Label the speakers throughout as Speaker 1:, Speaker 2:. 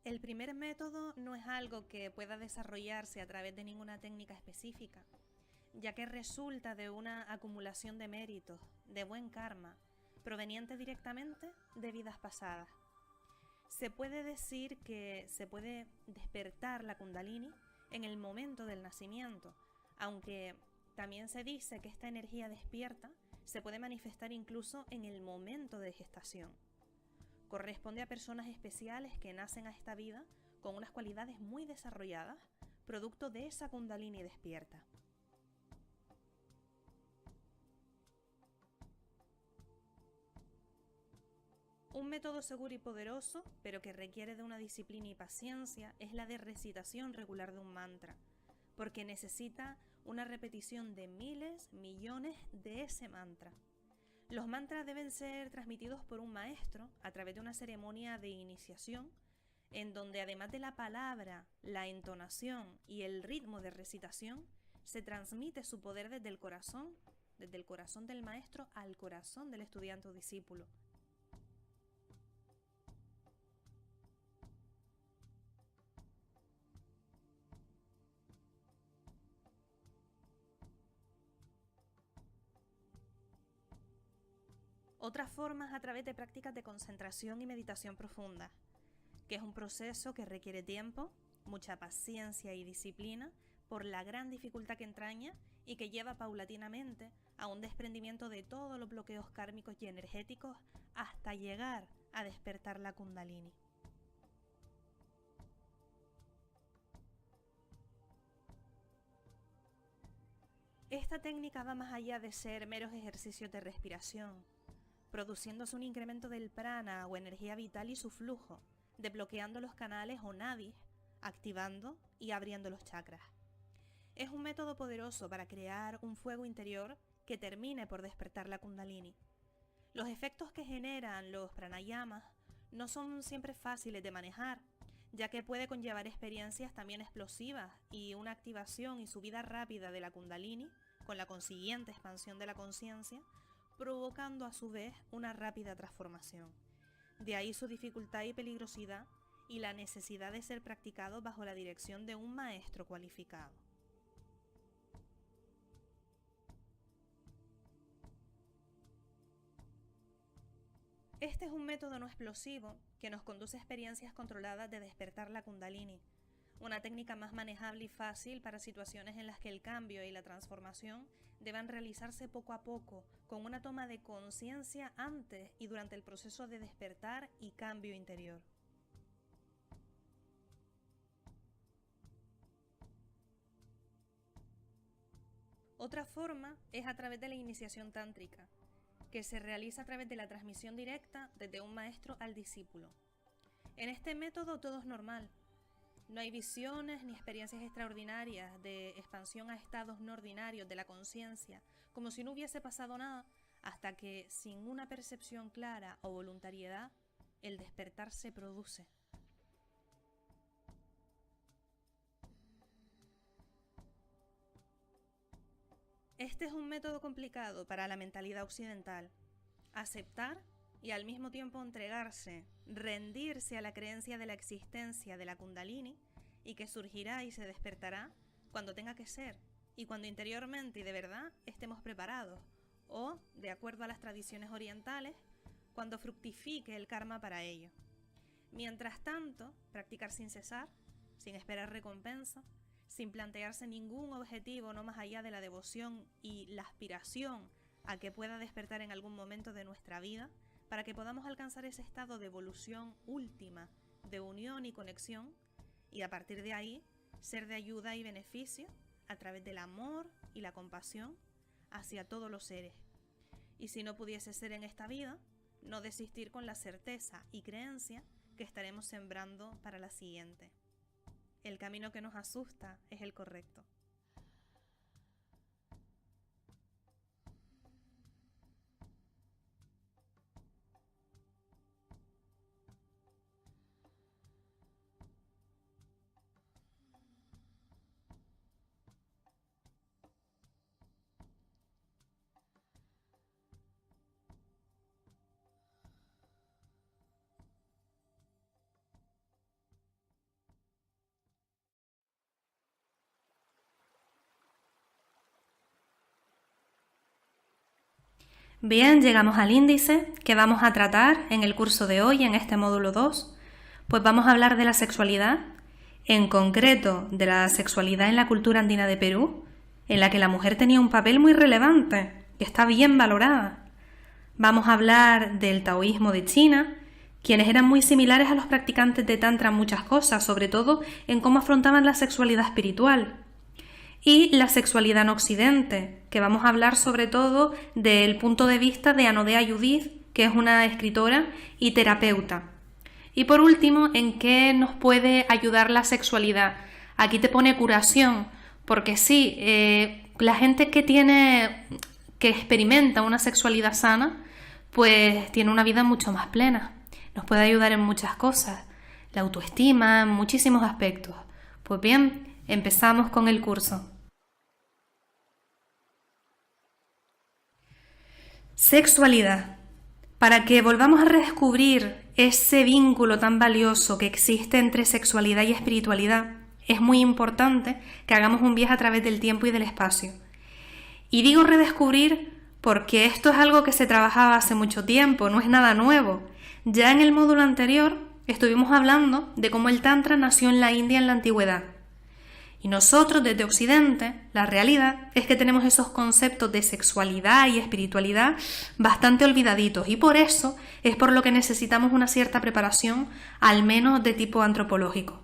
Speaker 1: El primer método no es algo que pueda desarrollarse a través de ninguna técnica específica, ya que resulta de una acumulación de méritos, de buen karma, proveniente directamente de vidas pasadas. Se puede decir que se puede despertar la Kundalini en el momento del nacimiento, aunque también se dice que esta energía despierta se puede manifestar incluso en el momento de gestación. Corresponde a personas especiales que nacen a esta vida con unas cualidades muy desarrolladas, producto de esa Kundalini despierta. Un método seguro y poderoso, pero que requiere de una disciplina y paciencia, es la de recitación regular de un mantra, porque necesita una repetición de miles, millones de ese mantra. Los mantras deben ser transmitidos por un maestro a través de una ceremonia de iniciación, en donde además de la palabra, la entonación y el ritmo de recitación, se transmite su poder desde el corazón del maestro al corazón del estudiante o discípulo. Otra forma es a través de prácticas de concentración y meditación profunda, que es un proceso que requiere tiempo, mucha paciencia y disciplina por la gran dificultad que entraña y que lleva paulatinamente a un desprendimiento de todos los bloqueos kármicos y energéticos hasta llegar a despertar la Kundalini. Esta técnica va más allá de ser meros ejercicios de respiración, produciéndose un incremento del prana o energía vital y su flujo, desbloqueando los canales o nadis, activando y abriendo los chakras. Es un método poderoso para crear un fuego interior que termine por despertar la Kundalini. Los efectos que generan los pranayamas no son siempre fáciles de manejar, ya que puede conllevar experiencias también explosivas y una activación y subida rápida de la Kundalini, con la consiguiente expansión de la conciencia, provocando a su vez una rápida transformación. De ahí su dificultad y peligrosidad y la necesidad de ser practicado bajo la dirección de un maestro cualificado. Este es un método no explosivo que nos conduce a experiencias controladas de despertar la Kundalini, una técnica más manejable y fácil para situaciones en las que el cambio y la transformación deban realizarse poco a poco, con una toma de conciencia antes y durante el proceso de despertar y cambio interior. Otra forma es a través de la iniciación tántrica, que se realiza a través de la transmisión directa desde un maestro al discípulo. En este método todo es normal. No hay visiones ni experiencias extraordinarias de expansión a estados no ordinarios de la conciencia, como si no hubiese pasado nada, hasta que, sin una percepción clara o voluntariedad, el despertar se produce. Este es un método complicado para la mentalidad occidental. Aceptar y al mismo tiempo entregarse, rendirse a la creencia de la existencia de la Kundalini y que surgirá y se despertará cuando tenga que ser y cuando interiormente y de verdad estemos preparados o, de acuerdo a las tradiciones orientales, cuando fructifique el karma para ello. Mientras tanto, practicar sin cesar, sin esperar recompensa, sin plantearse ningún objetivo no más allá de la devoción y la aspiración a que pueda despertar en algún momento de nuestra vida, para que podamos alcanzar ese estado de evolución última, de unión y conexión, y a partir de ahí, ser de ayuda y beneficio a través del amor y la compasión hacia todos los seres. Y si no pudiese ser en esta vida, no desistir con la certeza y creencia que estaremos sembrando para la siguiente. El el camino que nos asusta es el correcto. Bien, llegamos al índice que vamos a tratar en el curso de hoy, en este módulo 2. Pues vamos a hablar de la sexualidad, en concreto de la sexualidad en la cultura andina de Perú, en la que la mujer tenía un papel muy relevante, que está bien valorada. Vamos a hablar del taoísmo de China, quienes eran muy similares a los practicantes de Tantra en muchas cosas, sobre todo en cómo afrontaban la sexualidad espiritual. Y la sexualidad en Occidente, que vamos a hablar sobre todo del punto de vista de Anodea Judith, que es una escritora y terapeuta. Y por último, ¿en qué nos puede ayudar la sexualidad? Aquí te pone curación, porque sí, la gente que experimenta una sexualidad sana, pues tiene una vida mucho más plena. Nos puede ayudar en muchas cosas, la autoestima, en muchísimos aspectos. Pues bien, empezamos con el curso. Sexualidad. Para que volvamos a redescubrir ese vínculo tan valioso que existe entre sexualidad y espiritualidad, es muy importante que hagamos un viaje a través del tiempo y del espacio. Y digo redescubrir porque esto es algo que se trabajaba hace mucho tiempo, no es nada nuevo. Ya en el módulo anterior estuvimos hablando de cómo el Tantra nació en la India en la antigüedad. Y nosotros desde Occidente, la realidad es que tenemos esos conceptos de sexualidad y espiritualidad bastante olvidaditos, y por eso es por lo que necesitamos una cierta preparación, al menos de tipo antropológico.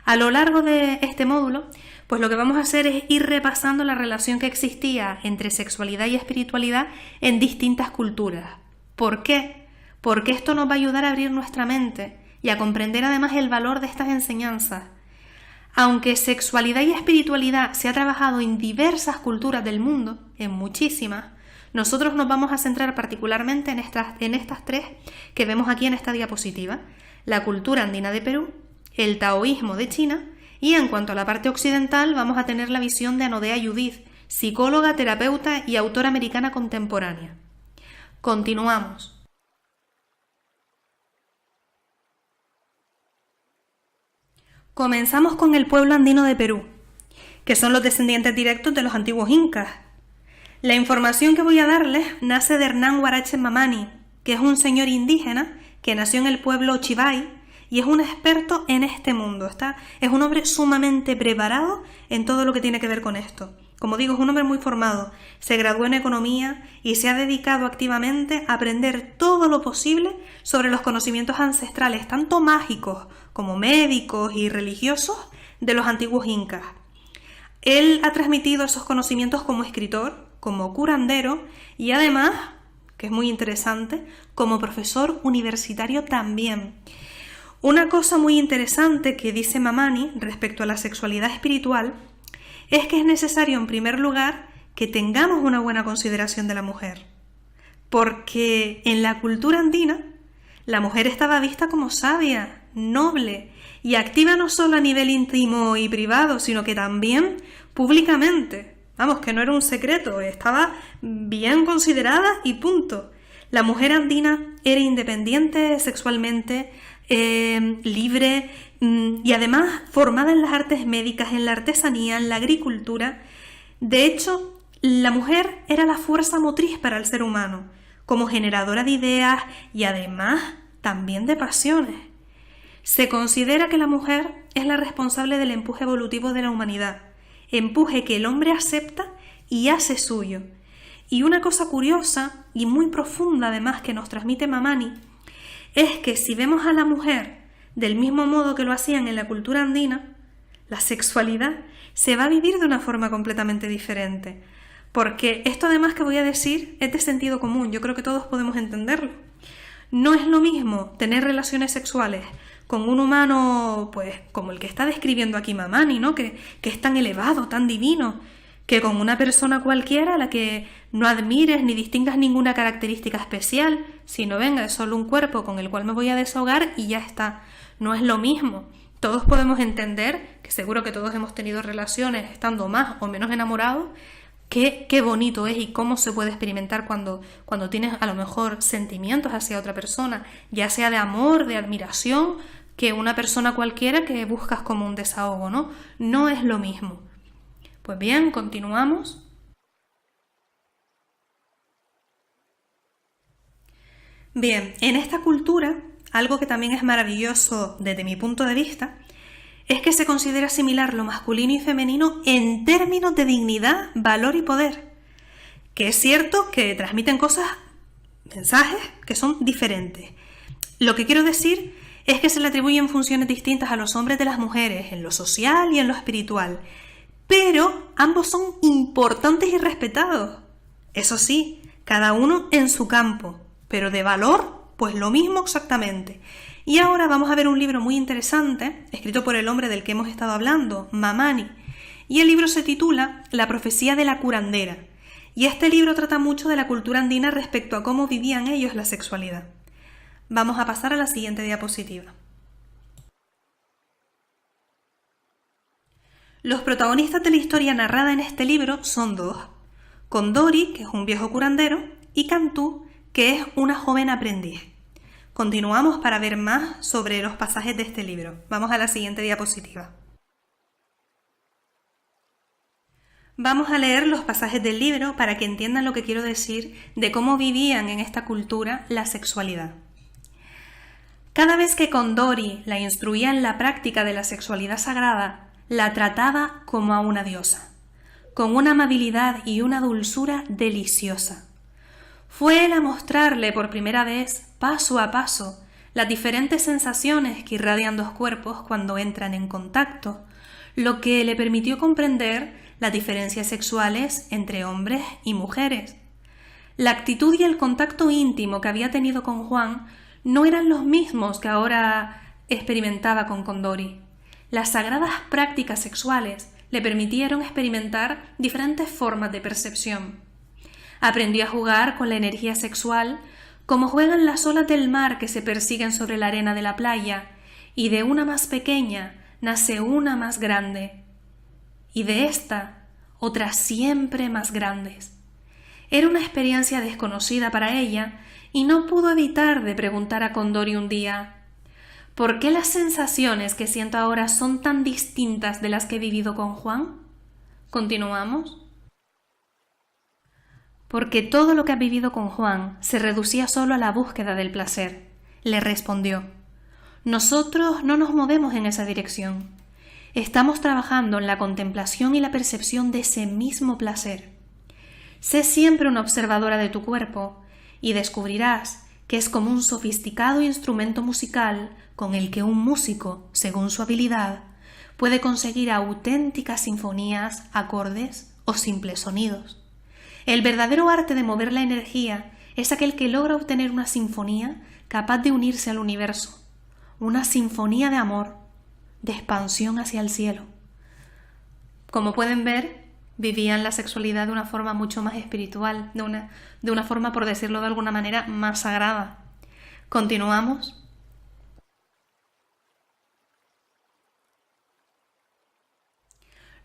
Speaker 1: A lo largo de este módulo, pues lo que vamos a hacer es ir repasando la relación que existía entre sexualidad y espiritualidad en distintas culturas. ¿Por qué? Porque esto nos va a ayudar a abrir nuestra mente y a comprender además el valor de estas enseñanzas. Aunque sexualidad y espiritualidad se ha trabajado en diversas culturas del mundo, en muchísimas, nosotros nos vamos a centrar particularmente en estas tres que vemos aquí en esta diapositiva: la cultura andina de Perú, el taoísmo de China, y en cuanto a la parte occidental vamos a tener la visión de Anodea Judith, psicóloga, terapeuta y autora americana contemporánea. Continuamos. Comenzamos con el pueblo andino de Perú, que son los descendientes directos de los antiguos incas. La información que voy a darles nace de Hernán Huarache Mamani, que es un señor indígena que nació en el pueblo Chivay y es un experto en este mundo. Es un hombre sumamente preparado en todo lo que tiene que ver con esto. Como digo, es un hombre muy formado, se graduó en economía y se ha dedicado activamente a aprender todo lo posible sobre los conocimientos ancestrales, tanto mágicos como médicos y religiosos, de los antiguos incas. Él ha transmitido esos conocimientos como escritor, como curandero y además, que es muy interesante, como profesor universitario también. Una cosa muy interesante que dice Mamani respecto a la sexualidad espiritual es que es necesario, en primer lugar, que tengamos una buena consideración de la mujer, porque en la cultura andina la mujer estaba vista como sabia, noble y activa no solo a nivel íntimo y privado, sino que también públicamente. Vamos, que no era un secreto, estaba bien considerada y punto. La mujer andina era independiente sexualmente, libre y además formada en las artes médicas, en la artesanía, en la agricultura. De hecho, la mujer era la fuerza motriz para el ser humano, como generadora de ideas y además también de pasiones. Se considera que la mujer es la responsable del empuje evolutivo de la humanidad, empuje que el hombre acepta y hace suyo. Y una cosa curiosa y muy profunda además que nos transmite Mamani es que si vemos a la mujer del mismo modo que lo hacían en la cultura andina, la sexualidad se va a vivir de una forma completamente diferente. Porque esto además que voy a decir es de sentido común, yo creo que todos podemos entenderlo. No es lo mismo tener relaciones sexuales con un humano, pues, como el que está describiendo aquí Mamani, ¿no? Que es tan elevado, tan divino, que con una persona cualquiera a la que no admires ni distingas ninguna característica especial, sino venga, es solo un cuerpo con el cual me voy a desahogar y ya está. No es lo mismo. Todos podemos entender, que seguro que todos hemos tenido relaciones estando más o menos enamorados, qué bonito es y cómo se puede experimentar cuando tienes a lo mejor sentimientos hacia otra persona, ya sea de amor, de admiración, que una persona cualquiera que buscas como un desahogo, ¿no? No es lo mismo. Pues bien, continuamos. Bien, en esta cultura, algo que también es maravilloso desde mi punto de vista, es que se considera similar lo masculino y femenino en términos de dignidad, valor y poder. Que es cierto que transmiten cosas, mensajes que son diferentes. Lo que quiero decir es que se le atribuyen funciones distintas a los hombres de las mujeres, en lo social y en lo espiritual. Pero ambos son importantes y respetados. Eso sí, cada uno en su campo, pero de valor, pues lo mismo exactamente. Y ahora vamos a ver un libro muy interesante, escrito por el hombre del que hemos estado hablando, Mamani. Y el libro se titula La profecía de la curandera. Y este libro trata mucho de la cultura andina respecto a cómo vivían ellos la sexualidad. Vamos a pasar a la siguiente diapositiva. Los protagonistas de la historia narrada en este libro son dos. Condori, que es un viejo curandero, y Cantú, que es una joven aprendiz. Continuamos para ver más sobre los pasajes de este libro. Vamos a la siguiente diapositiva. Vamos a leer los pasajes del libro para que entiendan lo que quiero decir de cómo vivían en esta cultura la sexualidad. Cada vez que Condori la instruía en la práctica de la sexualidad sagrada, la trataba como a una diosa, con una amabilidad y una dulzura deliciosa. Fue él a mostrarle por primera vez, paso a paso, las diferentes sensaciones que irradian dos cuerpos cuando entran en contacto, lo que le permitió comprender las diferencias sexuales entre hombres y mujeres. La actitud y el contacto íntimo que había tenido con Juan no eran los mismos que ahora experimentaba con Condori. Las sagradas prácticas sexuales le permitieron experimentar diferentes formas de percepción. Aprendió a jugar con la energía sexual como juegan las olas del mar que se persiguen sobre la arena de la playa, y de una más pequeña nace una más grande, y de esta otras siempre más grandes. Era una experiencia desconocida para ella y no pudo evitar de preguntar a Condori un día: ¿por qué las sensaciones que siento ahora son tan distintas de las que he vivido con Juan? ¿Continuamos? Porque todo lo que has vivido con Juan se reducía solo a la búsqueda del placer, le respondió. Nosotros no nos movemos en esa dirección. Estamos trabajando en la contemplación y la percepción de ese mismo placer. Sé siempre una observadora de tu cuerpo y descubrirás que es como un sofisticado instrumento musical con el que un músico, según su habilidad, puede conseguir auténticas sinfonías, acordes o simples sonidos. El verdadero arte de mover la energía es aquel que logra obtener una sinfonía capaz de unirse al universo, una sinfonía de amor, de expansión hacia el cielo. Como pueden ver, vivían la sexualidad de una forma mucho más espiritual, de una forma, por decirlo de alguna manera, más sagrada. ¿Continuamos?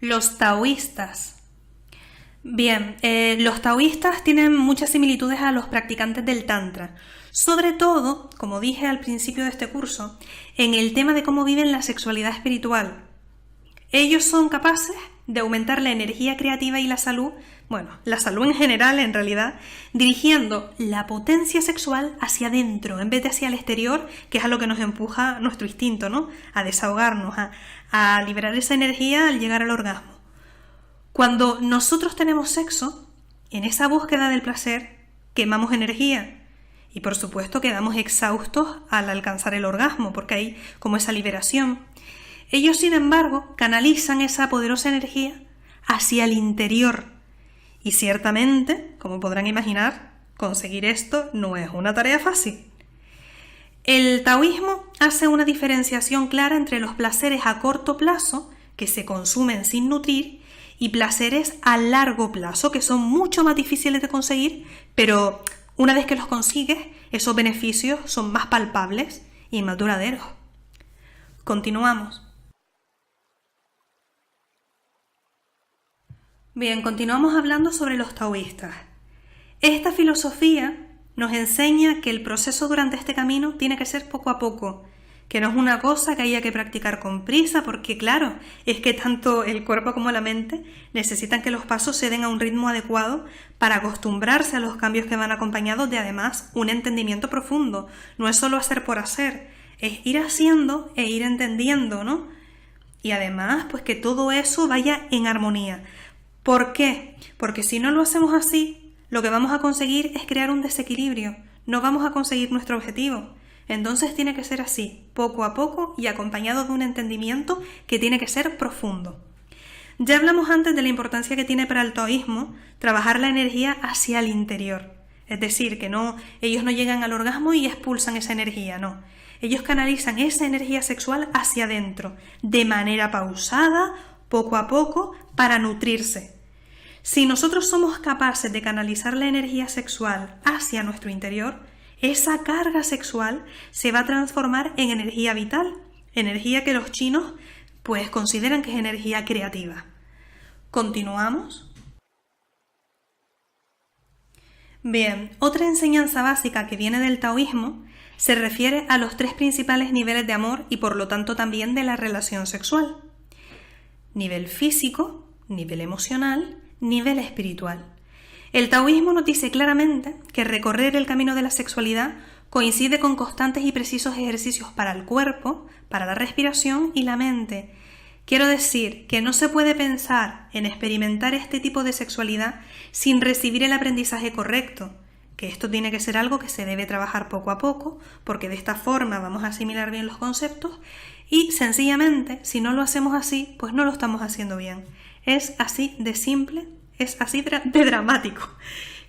Speaker 1: Los taoístas. Bien, los taoístas tienen muchas similitudes a los practicantes del Tantra, sobre todo, como dije al principio de este curso, en el tema de cómo viven la sexualidad espiritual. Ellos son capaces de aumentar la energía creativa y la salud, la salud en general en realidad, dirigiendo la potencia sexual hacia adentro en vez de hacia el exterior, que es a lo que nos empuja nuestro instinto, ¿no? A desahogarnos, a liberar esa energía al llegar al orgasmo. Cuando nosotros tenemos sexo, en esa búsqueda del placer, quemamos energía y por supuesto quedamos exhaustos al alcanzar el orgasmo, porque hay como esa liberación. Ellos, sin embargo, canalizan esa poderosa energía hacia el interior y ciertamente, como podrán imaginar, conseguir esto no es una tarea fácil. El taoísmo hace una diferenciación clara entre los placeres a corto plazo, que se consumen sin nutrir, y placeres a largo plazo, que son mucho más difíciles de conseguir, pero una vez que los consigues, esos beneficios son más palpables y más duraderos. Continuamos. Bien, continuamos hablando sobre los taoístas. Esta filosofía nos enseña que el proceso durante este camino tiene que ser poco a poco, que no es una cosa que haya que practicar con prisa, porque claro, es que tanto el cuerpo como la mente necesitan que los pasos se den a un ritmo adecuado para acostumbrarse a los cambios que van acompañados de además un entendimiento profundo. No es solo hacer por hacer, es ir haciendo e ir entendiendo, ¿no? Y además, pues que todo eso vaya en armonía. ¿Por qué? Porque si no lo hacemos así, lo que vamos a conseguir es crear un desequilibrio, no vamos a conseguir nuestro objetivo. Entonces tiene que ser así, poco a poco y acompañado de un entendimiento que tiene que ser profundo. Ya hablamos antes de la importancia que tiene para el taoísmo trabajar la energía hacia el interior. Es decir, que ellos no llegan al orgasmo y expulsan esa energía, no. Ellos canalizan esa energía sexual hacia adentro, de manera pausada, poco a poco, para nutrirse. Si nosotros somos capaces de canalizar la energía sexual hacia nuestro interior, esa carga sexual se va a transformar en energía vital, energía que los chinos pues consideran que es energía creativa. ¿Continuamos? Bien, otra enseñanza básica que viene del taoísmo se refiere a los 3 principales niveles de amor y por lo tanto también de la relación sexual. Nivel físico, nivel emocional, nivel espiritual. El taoísmo nos dice claramente que recorrer el camino de la sexualidad coincide con constantes y precisos ejercicios para el cuerpo, para la respiración y la mente. Quiero decir que no se puede pensar en experimentar este tipo de sexualidad sin recibir el aprendizaje correcto, que esto tiene que ser algo que se debe trabajar poco a poco, porque de esta forma vamos a asimilar bien los conceptos y sencillamente, si no lo hacemos así, pues no lo estamos haciendo bien. Es así de simple, es así de dramático.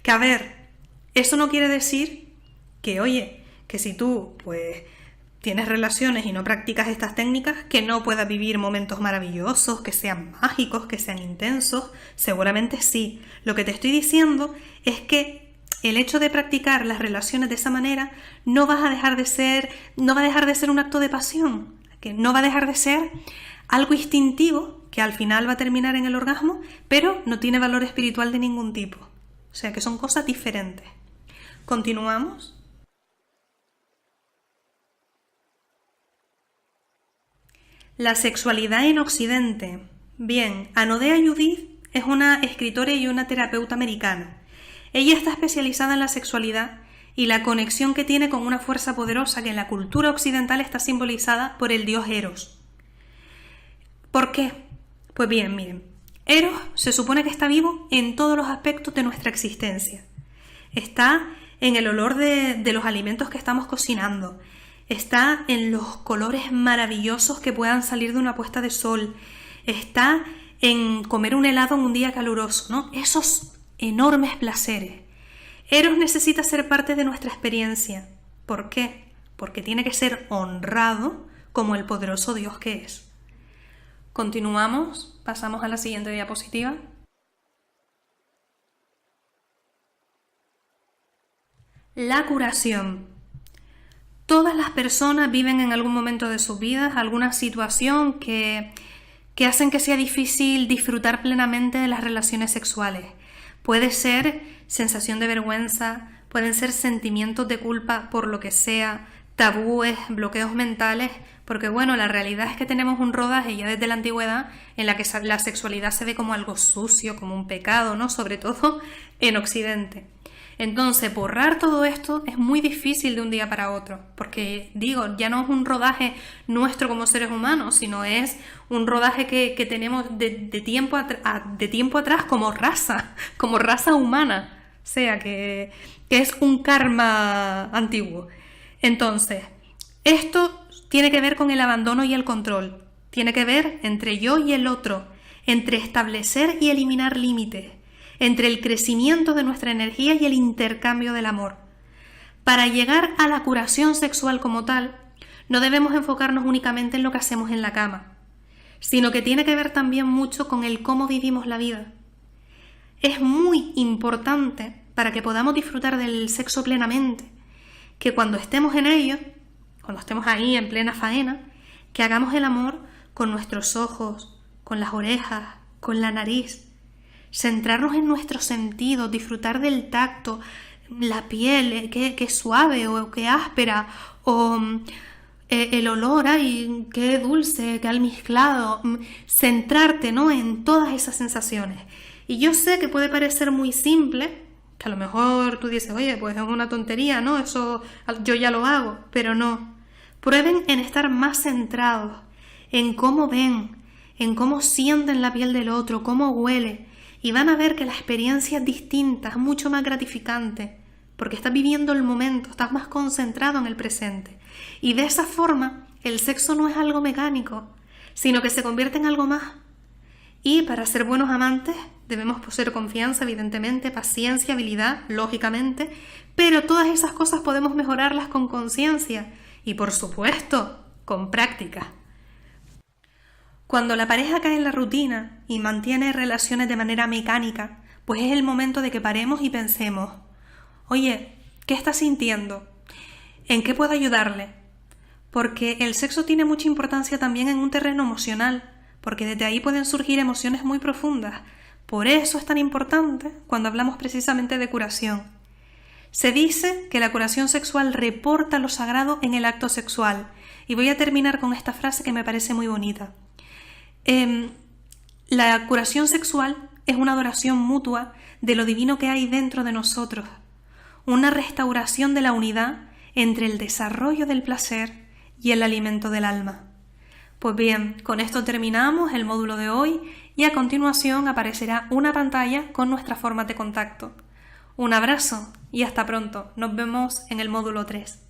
Speaker 1: Que a ver, eso no quiere decir que, oye, que si tú pues tienes relaciones y no practicas estas técnicas, que no puedas vivir momentos maravillosos, que sean mágicos, que sean intensos. Seguramente sí. Lo que te estoy diciendo es que el hecho de practicar las relaciones de esa manera no va a dejar de ser un acto de pasión, que no va a dejar de ser algo instintivo que al final va a terminar en el orgasmo, pero no tiene valor espiritual de ningún tipo. O sea que son cosas diferentes. ¿Continuamos? La sexualidad en Occidente. Bien, Anodea Judith es una escritora y una terapeuta americana. Ella está especializada en la sexualidad y la conexión que tiene con una fuerza poderosa que en la cultura occidental está simbolizada por el dios Eros. ¿Por qué? Pues bien, miren, Eros se supone que está vivo en todos los aspectos de nuestra existencia. Está en el olor de los alimentos que estamos cocinando, está en los colores maravillosos que puedan salir de una puesta de sol, está en comer un helado en un día caluroso, ¿no? Esos enormes placeres. Eros necesita ser parte de nuestra experiencia. ¿Por qué? Porque tiene que ser honrado como el poderoso Dios que es. Continuamos, pasamos a la siguiente diapositiva. La curación. Todas las personas viven en algún momento de sus vidas alguna situación que hacen que sea difícil disfrutar plenamente de las relaciones sexuales. Puede ser sensación de vergüenza, pueden ser sentimientos de culpa por lo que sea, tabúes, bloqueos mentales, porque bueno, la realidad es que tenemos un rodaje ya desde la antigüedad en la que la sexualidad se ve como algo sucio, como un pecado, ¿no? Sobre todo en Occidente. Entonces, borrar todo esto es muy difícil de un día para otro, porque digo, ya no es un rodaje nuestro como seres humanos, sino es un rodaje que tenemos de tiempo atrás como raza humana, o sea, que es un karma antiguo. Entonces, esto tiene que ver con el abandono y el control, tiene que ver entre yo y el otro, entre establecer y eliminar límites, entre el crecimiento de nuestra energía y el intercambio del amor. Para llegar a la curación sexual como tal, no debemos enfocarnos únicamente en lo que hacemos en la cama, sino que tiene que ver también mucho con el cómo vivimos la vida. Es muy importante para que podamos disfrutar del sexo plenamente, que cuando estemos en ello, cuando estemos ahí en plena faena, que hagamos el amor con nuestros ojos, con las orejas, con la nariz, centrarnos en nuestros sentidos, disfrutar del tacto, la piel, que suave o que áspera, o el olor, ay, qué dulce, qué almizclado, centrarte, ¿no?, en todas esas sensaciones. Y yo sé que puede parecer muy simple, que a lo mejor tú dices, oye, pues es una tontería, ¿no? Eso yo ya lo hago, pero no. Prueben en estar más centrados, en cómo ven, en cómo sienten la piel del otro, cómo huele, y van a ver que la experiencia es distinta, es mucho más gratificante, porque estás viviendo el momento, estás más concentrado en el presente. Y de esa forma, el sexo no es algo mecánico, sino que se convierte en algo más. Y para ser buenos amantes debemos poseer confianza, evidentemente, paciencia, habilidad, lógicamente, pero todas esas cosas podemos mejorarlas con conciencia y, por supuesto, con práctica. Cuando la pareja cae en la rutina y mantiene relaciones de manera mecánica, pues es el momento de que paremos y pensemos, oye, ¿qué está sintiendo? ¿En qué puedo ayudarle? Porque el sexo tiene mucha importancia también en un terreno emocional, porque desde ahí pueden surgir emociones muy profundas. Por eso es tan importante cuando hablamos precisamente de curación. Se dice que la curación sexual reporta lo sagrado en el acto sexual. Y voy a terminar con esta frase que me parece muy bonita. La curación sexual es una adoración mutua de lo divino que hay dentro de nosotros. Una restauración de la unidad entre el desarrollo del placer y el alimento del alma. Pues bien, con esto terminamos el módulo de hoy y a continuación aparecerá una pantalla con nuestra forma de contacto. Un abrazo y hasta pronto. Nos vemos en el módulo 3.